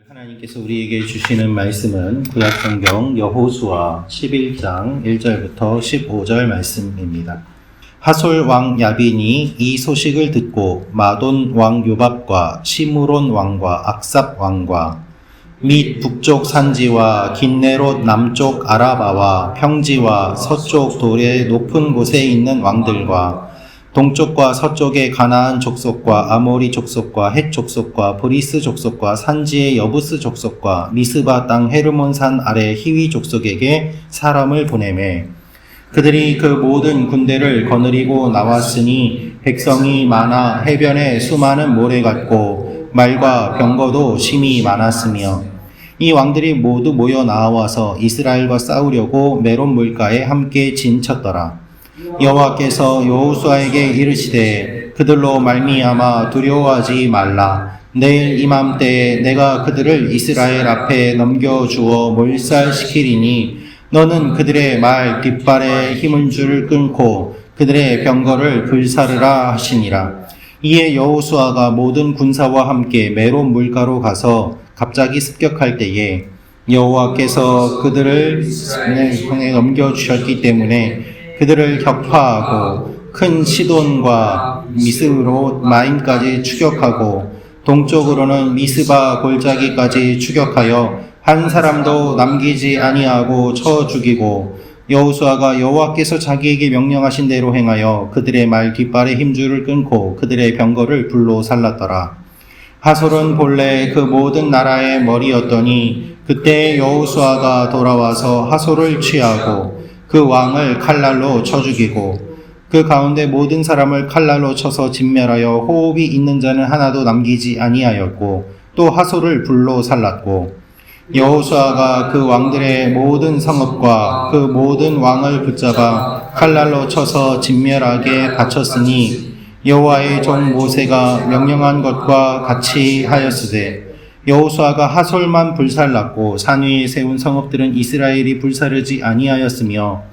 하나님께서 우리에게 주시는 말씀은 구약성경 여호수아 11장 1절부터 15절 말씀입니다. 하솔 왕 야빈이 이 소식을 듣고 마돈 왕 요밥과 시므론 왕과 악삽 왕과 및 북쪽 산지와 긴네롯 남쪽 아라바와 평지와 서쪽 돌의 높은 곳에 있는 왕들과 동쪽과 서쪽의 가나안 족속과 아모리 족속과 헷 족속과 브리스 족속과 산지의 여부스 족속과 미스바 땅 헤르몬 산 아래 히위 족속에게 사람을 보내매 그들이 그 모든 군대를 거느리고 나왔으니 백성이 많아 해변에 수많은 모래 같고 말과 병거도 심히 많았으며 이 왕들이 모두 모여 나와서 이스라엘과 싸우려고 메론 물가에 함께 진쳤더라. 여호와께서 여호수아에게 이르시되 그들로 말미암아 두려워하지 말라. 내일 이맘때에 내가 그들을 이스라엘 앞에 넘겨주어 몰살시키리니 너는 그들의 말 뒷발에 힘은 줄을 끊고 그들의 병거를 불사르라 하시니라. 이에 여호수아가 모든 군사와 함께 메론 물가로 가서 갑자기 습격할 때에 여호와께서 그들을 이스라엘의 손에 넘겨주셨기 때문에 그들을 격파하고 큰 시돈과 미스로 마임까지 추격하고 동쪽으로는 미스바 골짜기까지 추격하여 한 사람도 남기지 아니하고 쳐 죽이고 여호수아가 여호와께서 자기에게 명령하신 대로 행하여 그들의 말 뒷발에 힘줄을 끊고 그들의 병거를 불로 살랐더라. 하솔은 본래 그 모든 나라의 머리였더니 그때 여호수아가 돌아와서 하솔을 취하고 그 왕을 칼날로 쳐 죽이고 그 가운데 모든 사람을 칼날로 쳐서 진멸하여 호흡이 있는 자는 하나도 남기지 아니하였고 또 하솔을 불로 살랐고 여호수아가 그 왕들의 모든 성읍과 그 모든 왕을 붙잡아 칼날로 쳐서 진멸하게 바쳤으니 여호와의 종 모세가 명령한 것과 같이 하였으되 여호수아가 하솔만 불살랐고 산 위에 세운 성읍들은 이스라엘이 불사르지 아니하였으며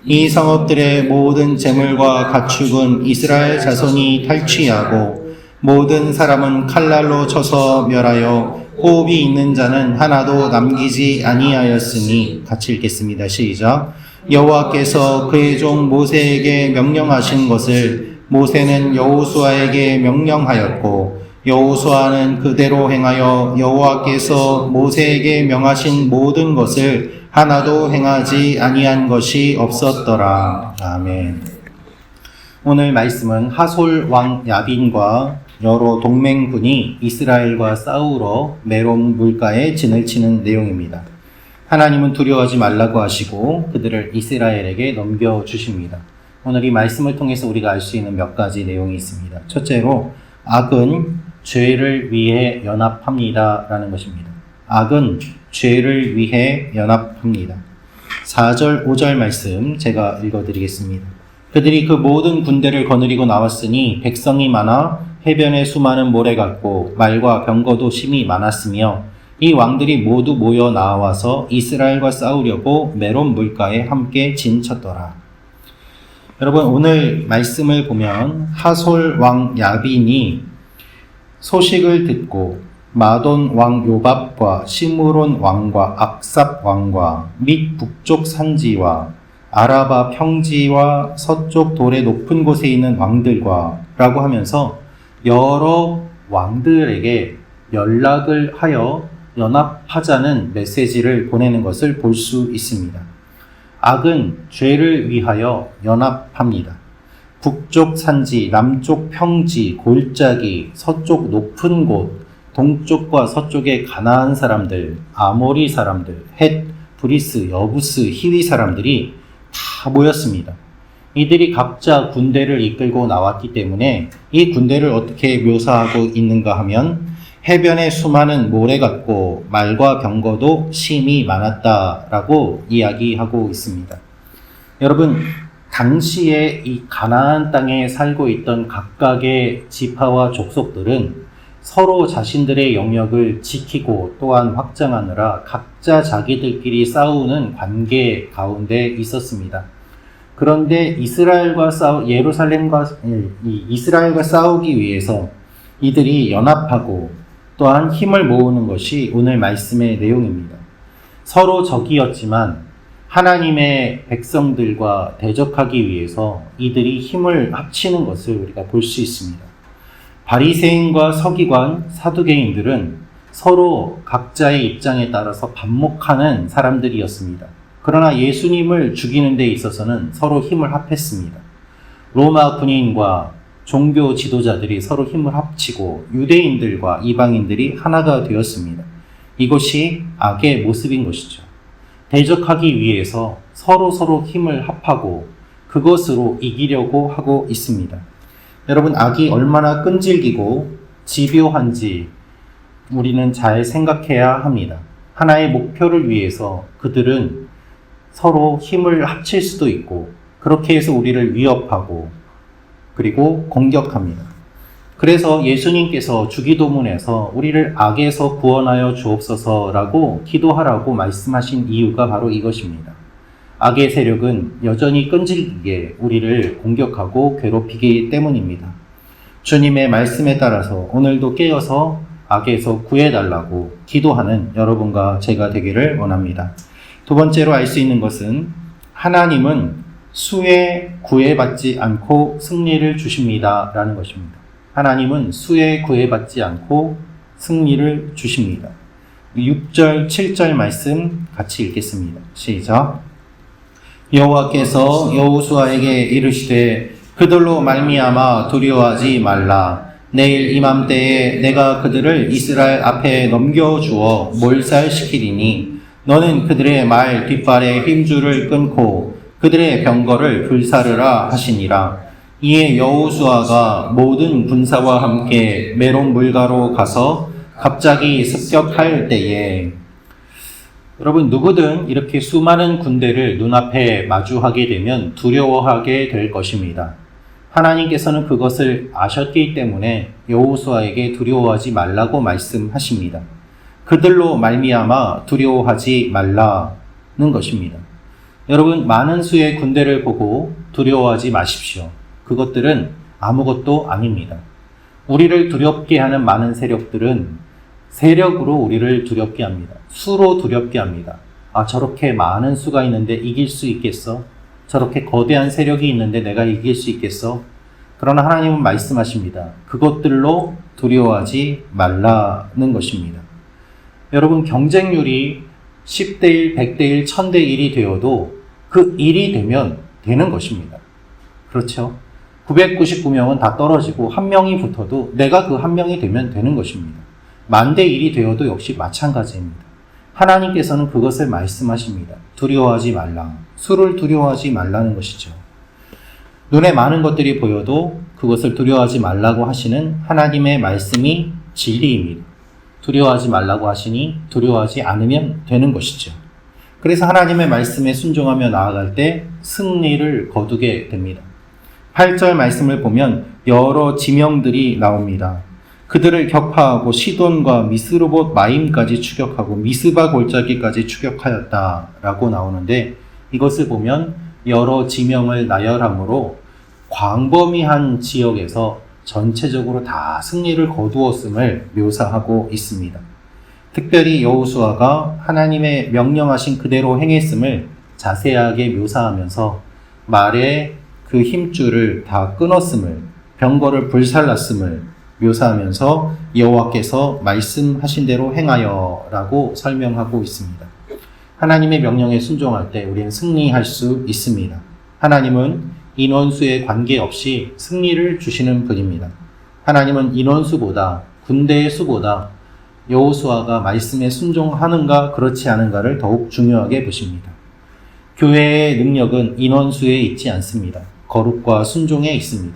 이 성읍들의 모든 재물과 가축은 이스라엘 자손이 탈취하고 모든 사람은 칼날로 쳐서 멸하여 호흡이 있는 자는 하나도 남기지 아니하였으니 같이 읽겠습니다. 시작. 여호와께서 그의 종 모세에게 명령하신 것을 모세는 여호수아에게 명령하였고 여호수아는 그대로 행하여 여호와께서 모세에게 명하신 모든 것을 하나도 행하지 아니한 것이 없었더라. 아멘. 오늘 말씀은 하솔 왕 야빈과 여러 동맹군이 이스라엘과 싸우러 메론 물가에 진을 치는 내용입니다. 하나님은 두려워하지 말라고 하시고 그들을 이스라엘에게 넘겨주십니다. 오늘 이 말씀을 통해서 우리가 알 수 있는 몇 가지 내용이 있습니다. 첫째로 악은 죄를 위해 연합합니다 라는 것입니다. 악은 죄를 위해 연합합니다. 4절 5절 말씀 제가 읽어드리겠습니다. 그들이 그 모든 군대를 거느리고 나왔으니 백성이 많아 해변에 수많은 모래 같고 말과 병거도 심히 많았으며 이 왕들이 모두 모여 나와서 이스라엘과 싸우려고 메론 물가에 함께 진쳤더라. 여러분, 오늘 말씀을 보면 하솔 왕 야빈이 소식을 듣고 마돈 왕 요밥과 시므론 왕과 악삽 왕과 및 북쪽 산지와 아라바 평지와 서쪽 돌의 높은 곳에 있는 왕들과 라고 하면서 여러 왕들에게 연락을 하여 연합하자는 메시지를 보내는 것을 볼 수 있습니다. 악은 죄를 위하여 연합합니다. 북쪽 산지, 남쪽 평지, 골짜기, 서쪽 높은 곳, 동쪽과 서쪽의 가나안 사람들, 아모리 사람들, 헷, 브리스, 여부스, 히위 사람들이 다 모였습니다. 이들이 각자 군대를 이끌고 나왔기 때문에 이 군대를 어떻게 묘사하고 있는가 하면 해변에 수많은 모래 같고 말과 병거도 심히 많았다라고 이야기하고 있습니다. 여러분, 당시에 이 가나안 땅에 살고 있던 각각의 지파와 족속들은 서로 자신들의 영역을 지키고 또한 확장하느라 각자 자기들끼리 싸우는 관계 가운데 있었습니다. 그런데 이스라엘과 싸우기 위해서 이들이 연합하고 또한 힘을 모으는 것이 오늘 말씀의 내용입니다. 서로 적이었지만 하나님의 백성들과 대적하기 위해서 이들이 힘을 합치는 것을 우리가 볼 수 있습니다. 바리새인과 서기관, 사두개인들은 서로 각자의 입장에 따라서 반목하는 사람들이었습니다. 그러나 예수님을 죽이는 데 있어서는 서로 힘을 합했습니다. 로마 군인과 종교 지도자들이 서로 힘을 합치고 유대인들과 이방인들이 하나가 되었습니다. 이것이 악의 모습인 것이죠. 대적하기 위해서 서로 힘을 합하고 그것으로 이기려고 하고 있습니다. 여러분, 악이 얼마나 끈질기고 집요한지 우리는 잘 생각해야 합니다. 하나의 목표를 위해서 그들은 서로 힘을 합칠 수도 있고 그렇게 해서 우리를 위협하고 그리고 공격합니다. 그래서 예수님께서 주기도문에서 우리를 악에서 구원하여 주옵소서라고 기도하라고 말씀하신 이유가 바로 이것입니다. 악의 세력은 여전히 끈질기게 우리를 공격하고 괴롭히기 때문입니다. 주님의 말씀에 따라서 오늘도 깨어서 악에서 구해달라고 기도하는 여러분과 제가 되기를 원합니다. 두 번째로 알 수 있는 것은 하나님은 수에 구애받지 않고 승리를 주십니다 라는 것입니다. 하나님은 수에 구애받지 않고 승리를 주십니다. 6절, 7절 말씀 같이 읽겠습니다. 시작. 여호와께서 여호수아에게 이르시되 그들로 말미암아 두려워하지 말라. 내일 이맘때에 내가 그들을 이스라엘 앞에 넘겨주어 몰살시키리니 너는 그들의 말 뒷발에 힘줄을 끊고 그들의 병거를 불사르라 하시니라. 이에 여호수아가 모든 군사와 함께 메론 물가로 가서 갑자기 습격할 때에, 여러분, 누구든 이렇게 수많은 군대를 눈앞에 마주하게 되면 두려워하게 될 것입니다. 하나님께서는 그것을 아셨기 때문에 여호수아에게 두려워하지 말라고 말씀하십니다. 그들로 말미암아 두려워하지 말라는 것입니다. 여러분, 많은 수의 군대를 보고 두려워하지 마십시오. 그것들은 아무것도 아닙니다. 우리를 두렵게 하는 많은 세력들은 세력으로 우리를 두렵게 합니다. 수로 두렵게 합니다. 아, 저렇게 많은 수가 있는데 이길 수 있겠어? 저렇게 거대한 세력이 있는데 내가 이길 수 있겠어? 그러나 하나님은 말씀하십니다. 그것들로 두려워하지 말라는 것입니다. 여러분, 경쟁률이 10대 1, 100대 1, 1000대 1이 되어도 그 1이 되면 되는 것입니다. 그렇죠? 999명은 다 떨어지고 한 명이 붙어도 내가 그 한 명이 되면 되는 것입니다. 1000대 1이 되어도 역시 마찬가지입니다. 하나님께서는 그것을 말씀하십니다. 두려워하지 말라. 수를 두려워하지 말라는 것이죠. 눈에 많은 것들이 보여도 그것을 두려워하지 말라고 하시는 하나님의 말씀이 진리입니다. 두려워하지 말라고 하시니 두려워하지 않으면 되는 것이죠. 그래서 하나님의 말씀에 순종하며 나아갈 때 승리를 거두게 됩니다. 8절 말씀을 보면 여러 지명들이 나옵니다. 그들을 격파하고 시돈과 미스르봇 마임까지 추격하고 미스바 골짜기까지 추격하였다라고 나오는데, 이것을 보면 여러 지명을 나열함으로 광범위한 지역에서 전체적으로 다 승리를 거두었음을 묘사하고 있습니다. 특별히 여호수아가 하나님의 명령하신 그대로 행했음을 자세하게 묘사하면서 말에 그 힘줄을 다 끊었음을, 병거를 불살랐음을 묘사하면서 여호와께서 말씀하신 대로 행하여 라고 설명하고 있습니다. 하나님의 명령에 순종할 때 우리는 승리할 수 있습니다. 하나님은 인원수에 관계없이 승리를 주시는 분입니다. 하나님은 인원수보다, 군대의 수보다 여호수아가 말씀에 순종하는가 그렇지 않은가를 더욱 중요하게 보십니다. 교회의 능력은 인원수에 있지 않습니다. 거룩과 순종에 있습니다.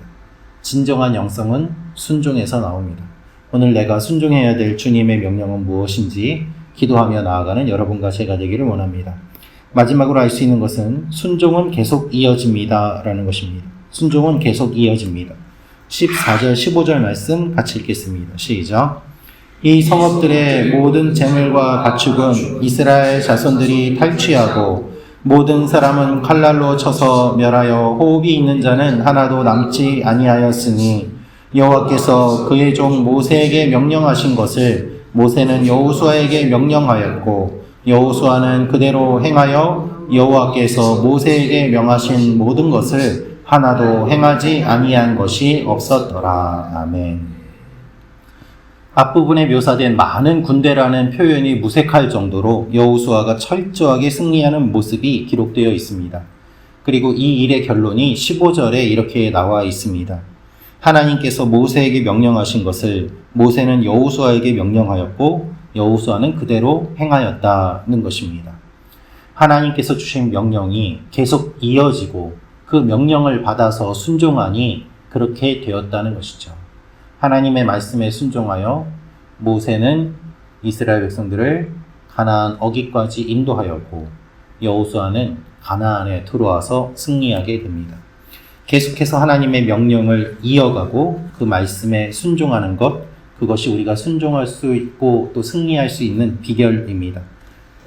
진정한 영성은 순종에서 나옵니다. 오늘 내가 순종해야 될 주님의 명령은 무엇인지 기도하며 나아가는 여러분과 제가 되기를 원합니다. 마지막으로 알 수 있는 것은 순종은 계속 이어집니다 라는 것입니다. 순종은 계속 이어집니다. 14절 15절 말씀 같이 읽겠습니다. 시작. 이 성읍들의 모든 재물과 가축은 이스라엘 자손들이 탈취하고 모든 사람은 칼날로 쳐서 멸하여 호흡이 있는 자는 하나도 남지 아니하였으니 여호와께서 그의 종 모세에게 명령하신 것을 모세는 여호수아에게 명령하였고 여호수아는 그대로 행하여 여호와께서 모세에게 명하신 모든 것을 하나도 행하지 아니한 것이 없었더라. 아멘. 앞부분에 묘사된 많은 군대라는 표현이 무색할 정도로 여호수아가 철저하게 승리하는 모습이 기록되어 있습니다. 그리고 이 일의 결론이 15절에 이렇게 나와 있습니다. 하나님께서 모세에게 명령하신 것을 모세는 여호수아에게 명령하였고 여호수아는 그대로 행하였다는 것입니다. 하나님께서 주신 명령이 계속 이어지고 그 명령을 받아서 순종하니 그렇게 되었다는 것이죠. 하나님의 말씀에 순종하여 모세는 이스라엘 백성들을 가나안 어기까지 인도하였고 여호수아는 가나안에 들어와서 승리하게 됩니다. 계속해서 하나님의 명령을 이어가고 그 말씀에 순종하는 것, 그것이 우리가 순종할 수 있고 또 승리할 수 있는 비결입니다.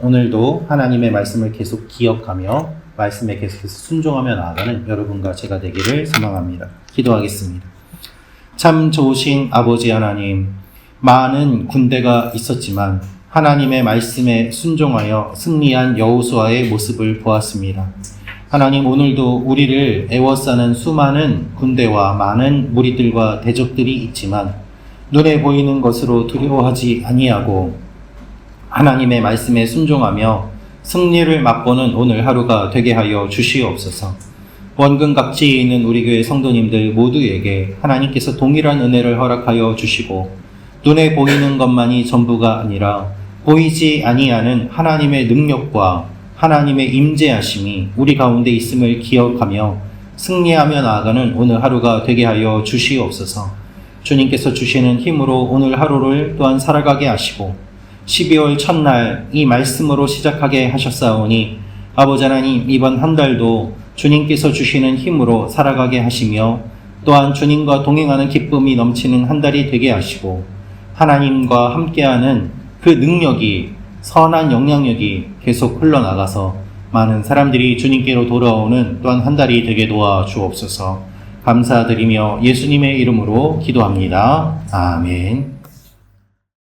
오늘도 하나님의 말씀을 계속 기억하며 말씀에 계속해서 순종하며 나아가는 여러분과 제가 되기를 소망합니다. 기도하겠습니다. 참 좋으신 아버지 하나님, 많은 군대가 있었지만 하나님의 말씀에 순종하여 승리한 여호수아의 모습을 보았습니다. 하나님, 오늘도 우리를 애워싸는 수많은 군대와 많은 무리들과 대적들이 있지만 눈에 보이는 것으로 두려워하지 아니하고 하나님의 말씀에 순종하며 승리를 맛보는 오늘 하루가 되게 하여 주시옵소서. 원근 각지에 있는 우리 교회 성도님들 모두에게 하나님께서 동일한 은혜를 허락하여 주시고 눈에 보이는 것만이 전부가 아니라 보이지 아니하는 하나님의 능력과 하나님의 임재하심이 우리 가운데 있음을 기억하며 승리하며 나아가는 오늘 하루가 되게 하여 주시옵소서. 주님께서 주시는 힘으로 오늘 하루를 또한 살아가게 하시고 12월 첫날 이 말씀으로 시작하게 하셨사오니 아버지 하나님, 이번 한 달도 주님께서 주시는 힘으로 살아가게 하시며 또한 주님과 동행하는 기쁨이 넘치는 한 달이 되게 하시고 하나님과 함께하는 그 능력이, 선한 영향력이 계속 흘러나가서 많은 사람들이 주님께로 돌아오는 또한 한 달이 되게 도와 주옵소서. 감사드리며 예수님의 이름으로 기도합니다. 아멘.